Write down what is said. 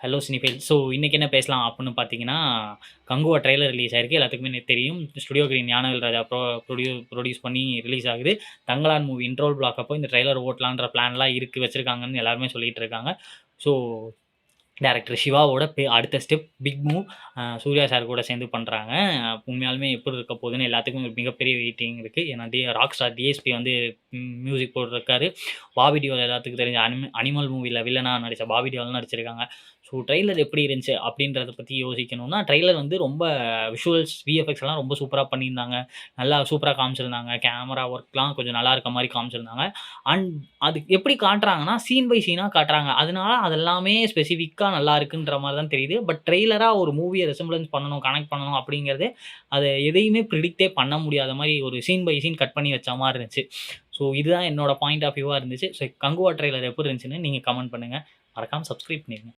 Hello cinephile. So இன்னைக்கு என்ன பேசலாம் அப்புட்ன்னு பார்த்தீங்கன்னா, கங்குவா ட்ரெய்லர் ரிலீஸ் ஆயிருக்கு. எல்லாத்துக்குமே தெரியும். ஸ்டுடியோ கிரீன் ஞானவேல் ராஜா ப்ரொடியூஸ் பண்ணி ரிலீஸ் ஆகுது. தங்கலான் மூவி இன்ட்ரோல் பிளாக் அப்போ இந்த ட்ரெய்லர் ஓட்டலான்ற பிளான்லாம் வச்சிருக்காங்கன்னு எல்லாருமே சொல்லிட்டு இருக்காங்க. ஸோ டைரக்டர் சிவாவோட அடுத்த step big move. Suriya sir கூட சேர்ந்து பண்ணுறாங்க. உண்மையாலுமே எப்படி இருக்க போகுதுன்னு எல்லாத்துக்கும் ஒரு மிகப்பெரிய வெயிட்டிங் இருக்குது. ஏன்னா ராக் ஸ்டார் டிஎஸ்பி வந்து மியூசிக் போட்டிருக்காரு. பாபி டியோல் எல்லாத்துக்கும் தெரிஞ்ச அனிமல் மூவியில் வில்லனா நடித்த பாபி டியோல் நடிச்சிருக்காங்க. ஸோ ட்ரெய்லர் எப்படி இருந்துச்சு அப்படின்றத பற்றி யோசிக்கணும்னா, ட்ரெய்லர் வந்து ரொம்ப விஷுவல்ஸ், விஎஃப்எக்ஸ் எல்லாம் ரொம்ப சூப்பராக பண்ணியிருந்தாங்க. நல்லா சூப்பராக காமிச்சிருந்தாங்க. கேமரா ஒர்க்லாம் கொஞ்சம் நல்லா இருக்க மாதிரி காமிச்சிருந்தாங்க. அண்ட் அது எப்படி காட்டுறாங்கன்னா, சீன் பை சீனா காட்டுறாங்க. அதனால அதெல்லாமே ஸ்பெசிஃபிக்கா நல்லா இருக்குன்ற மாரி தான் தெரியுது. பட் ட்ரெய்லரா ஒரு மூவிய ரெசெம்பிளன்ஸ் பண்ணணும், கனெக்ட் பண்ணணும் அப்படிங்கிறது, அத எதையுமே பிரிடிக்ட்டே பண்ண முடியாத மாரி ஒரு சீன் பை சீன் கட் பண்ணி வச்ச மாரி இருந்துச்சு. ஸோ இதுதான் என்னோட பாயிண்ட் ஆஃப் வியூவா இருந்துச்சு. ஸோ கங்குவா ட்ரெய்லர் எப்படி இருந்துச்சுன்னு நீங்க கமெண்ட் பண்ணுங்க. மறக்காம சப்ஸ்கிரைப் பண்ணிருங்க.